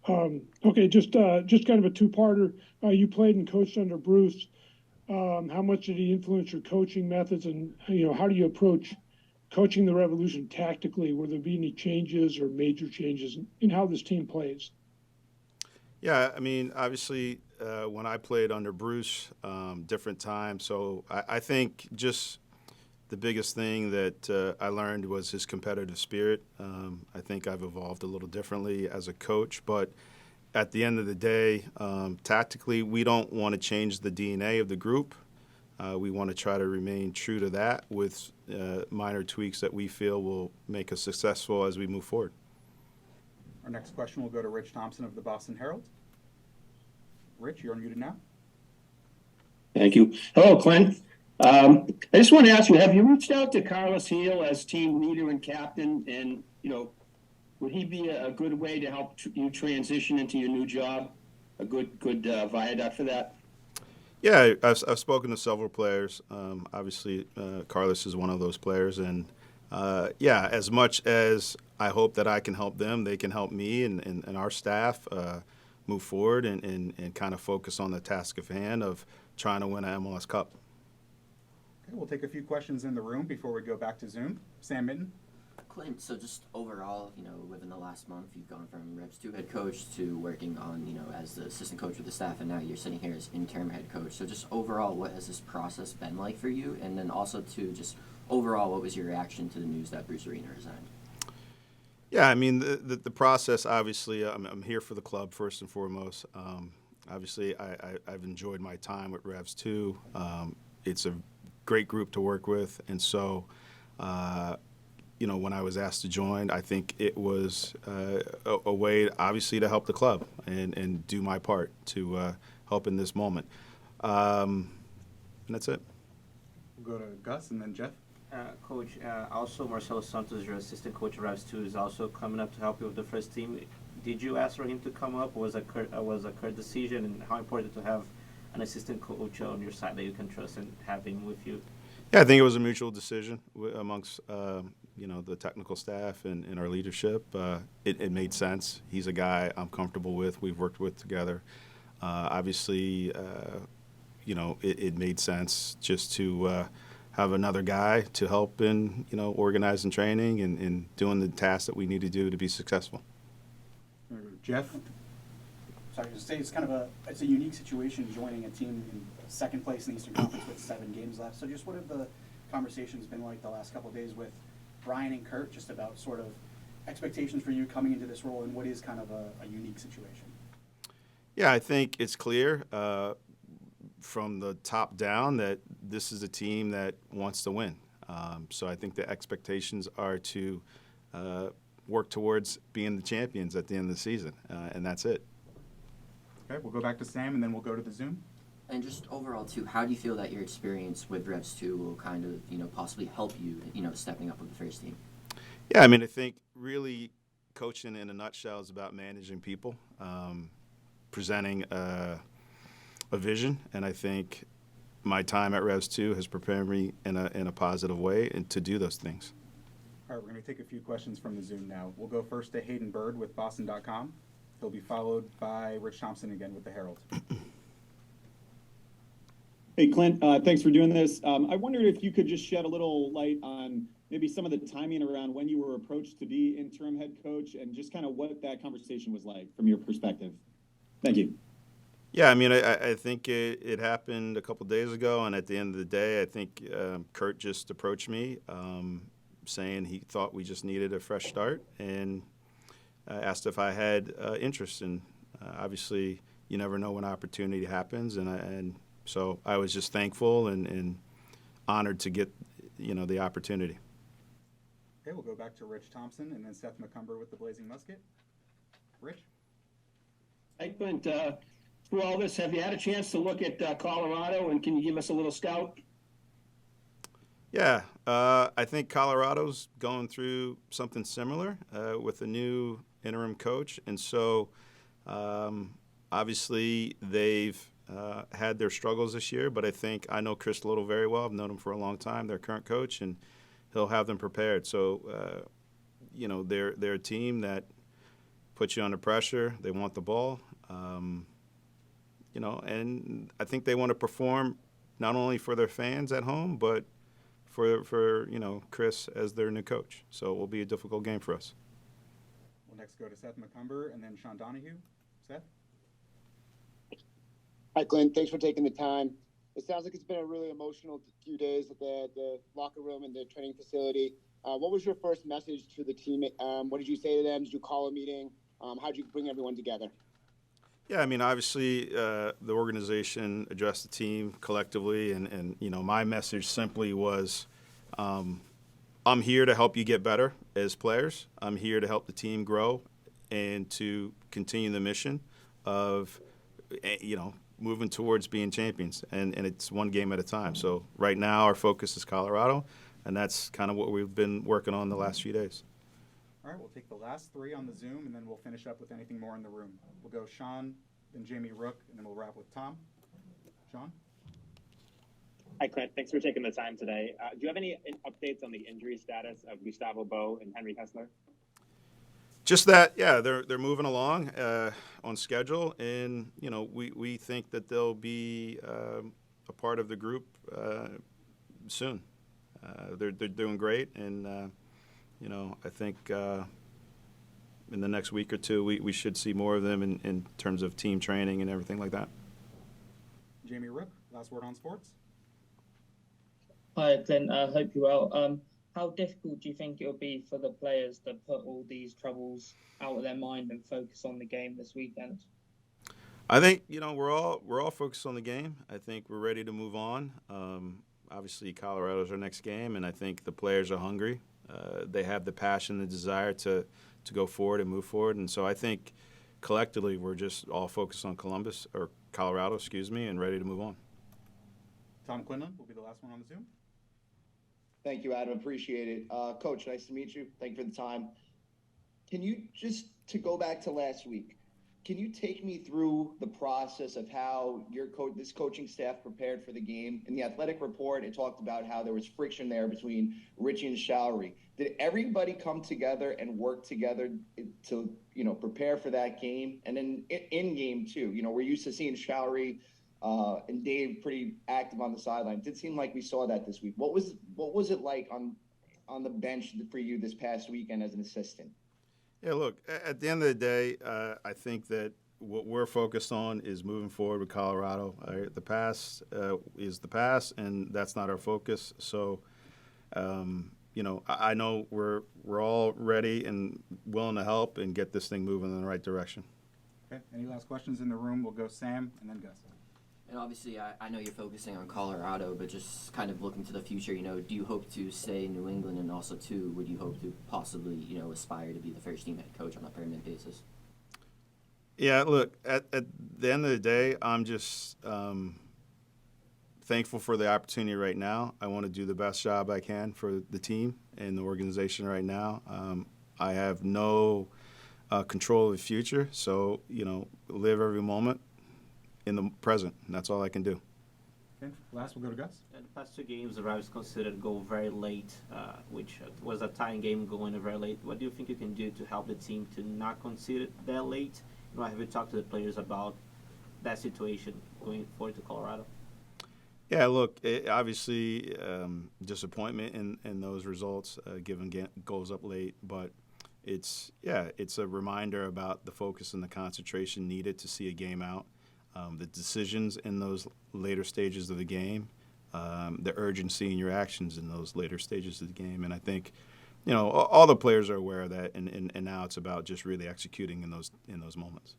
Okay, just kind of a two-parter. You played and coached under Bruce. How much did he influence your coaching methods, and how do you approach coaching the Revolution tactically? Will there be any changes or major changes in how this team plays? Yeah, I mean, obviously, when I played under Bruce, different time. So I think just the biggest thing that I learned was his competitive spirit. I think I've evolved a little differently as a coach, but at the end of the day, tactically, we don't want to change the DNA of the group. We want to try to remain true to that with minor tweaks that we feel will make us successful as we move forward. Our next question will go to Rich Thompson of the Boston Herald. Rich, you're unmuted now. Thank you. Hello, Clint. I just want to ask you, have you reached out to Carlos Heel as team leader and captain? And, would he be a good way to help you transition into your new job? A good viaduct for that? Yeah, I've spoken to several players. Obviously, Carlos is one of those players. And, yeah, as much as I hope that I can help them, they can help me and our staff move forward and kind of focus on the task of hand of trying to win an MLS Cup. Okay, we'll take a few questions in the room before we go back to Zoom. Sam Minton. Clint, so just overall, within the last month, you've gone from Revs II head coach to working on, as the assistant coach with the staff, and now you're sitting here as interim head coach. So just overall, what has this process been like for you? And then also, to just overall, what was your reaction to the news that Bruce Arena resigned? Yeah, I mean, the process, obviously, I'm here for the club first and foremost. Obviously, I've enjoyed my time with Revs II. It's a great group to work with, and so when I was asked to join, I think it was a way, obviously, to help the club and do my part to help in this moment. And that's it. We'll go to Gus and then Jeff. Coach, also Marcelo Santos, your assistant coach of Revs II, is also coming up to help you with the first team. Did you ask for him to come up? Was a Kurt decision, and how important to have an assistant coach on your side that you can trust and have him with you? Yeah, I think it was a mutual decision amongst the technical staff and our leadership. It made sense. He's a guy I'm comfortable with. We've worked with together. Obviously, it made sense just to have another guy to help in organizing training and doing the tasks that we need to do to be successful. Jeff. Sorry to say, it's a unique situation joining a team in second place in the Eastern Conference with 7 games left. So just what have the conversations been like the last couple of days with Brian and Kurt, just about sort of expectations for you coming into this role and what is kind of a unique situation? Yeah, I think it's clear from the top down that this is a team that wants to win. So I think the expectations are to work towards being the champions at the end of the season, and that's it. Okay, we'll go back to Sam, and then we'll go to the Zoom. And just overall, too, how do you feel that your experience with Revs II will kind of, possibly help you, stepping up with the first team? Yeah, I mean, I think really coaching in a nutshell is about managing people, presenting a vision, and I think my time at Revs II has prepared me in a positive way and to do those things. All right, we're going to take a few questions from the Zoom now. We'll go first to Hayden Bergh with Boston.com. He'll be followed by Rich Thompson again with the Herald. Hey, Clint, thanks for doing this. I wondered if you could just shed a little light on maybe some of the timing around when you were approached to be interim head coach and just kind of what that conversation was like from your perspective. Thank you. Yeah, I mean, I think it happened a couple days ago, and at the end of the day, I think Kurt just approached me saying he thought we just needed a fresh start and asked if I had interest. And obviously, you never know when opportunity happens, and so I was just thankful and honored to get the opportunity. Okay, we'll go back to Rich Thompson and then Seth McCumber with the Blazing Musket. Rich? Hey, Clint, through all this, have you had a chance to look at Colorado, and can you give us a little scout? Yeah, I think Colorado's going through something similar with a new interim coach, and so obviously they've had their struggles this year, but I know Chris Little very well. I've known him for a long time, their current coach, and he'll have them prepared. So, they're a team that put you under pressure. They want the ball. And I think they want to perform not only for their fans at home, but for Chris as their new coach. So it will be a difficult game for us. We'll next go to Seth McCumber and then Sean Donahue. Seth? Hi, Clint. Thanks for taking the time. It sounds like it's been a really emotional few days at the locker room and the training facility. What was your first message to the team? What did you say to them? Did you call a meeting? How did you bring everyone together? Yeah, I mean, obviously, the organization addressed the team collectively, and my message simply was, I'm here to help you get better as players. I'm here to help the team grow and to continue the mission of, moving towards being champions, and it's one game at a time. So right now our focus is Colorado, and that's kind of what we've been working on the last few days. All right, we'll take the last three on the Zoom, and then we'll finish up with anything more in the room. We'll go Sean, then Jamie Rook, and then we'll wrap with Tom. Sean? Hi, Clint. Thanks for taking the time today. Do you have any updates on the injury status of Gustavo Bo and Henry Kessler? Just that, yeah, they're moving along on schedule, and we think that they'll be a part of the group soon. They're doing great, and I think in the next week or two we should see more of them in terms of team training and everything like that. Jamie Rook, last word on sports. Hi, Clint. I hope you're well. How difficult do you think it'll be for the players to put all these troubles out of their mind and focus on the game this weekend? I think we're all focused on the game. I think we're ready to move on. Obviously, Colorado's our next game, and I think the players are hungry. They have the passion, the desire to go forward and move forward, and so I think collectively we're just all focused on Colorado, and ready to move on. Tom Quinlan will be the last one on the Zoom. Thank you, Adam. Appreciate it. Coach, nice to meet you. Thank you for the time. Can you, just to go back to last week, can you take me through the process of how this coaching staff prepared for the game? In the athletic report, it talked about how there was friction there between Richie and Shalrie. Did everybody come together and work together to, prepare for that game? And then in game two, we're used to seeing Shalrie and Dave pretty active on the sideline. It did seem like we saw that this week. What was it like on the bench for you this past weekend as an assistant? Yeah, look, at the end of the day, I think that what we're focused on is moving forward with Colorado. The past is the past, and that's not our focus. So, I know we're all ready and willing to help and get this thing moving in the right direction. Okay, any last questions in the room? We'll go Sam and then Gus. And obviously, I know you're focusing on Colorado, but just kind of looking to the future, do you hope to stay in New England, and also, too, would you hope to possibly, aspire to be the first team head coach on a permanent basis? Yeah, look, at the end of the day, I'm just thankful for the opportunity right now. I want to do the best job I can for the team and the organization right now. I have no control of the future, so, live every moment in the present, and that's all I can do. Okay, last we'll go to Gus. In the past two games, the Revs considered go very late, which was a tying game going very late. What do you think you can do to help the team to not consider that late? Have you talked to the players about that situation going forward to Colorado? Yeah, look, obviously disappointment in those results, given goes up late, but it's a reminder about the focus and the concentration needed to see a game out. The decisions in those later stages of the game, the urgency in your actions in those later stages of the game. And I think, all the players are aware of that, and now it's about just really executing in those moments.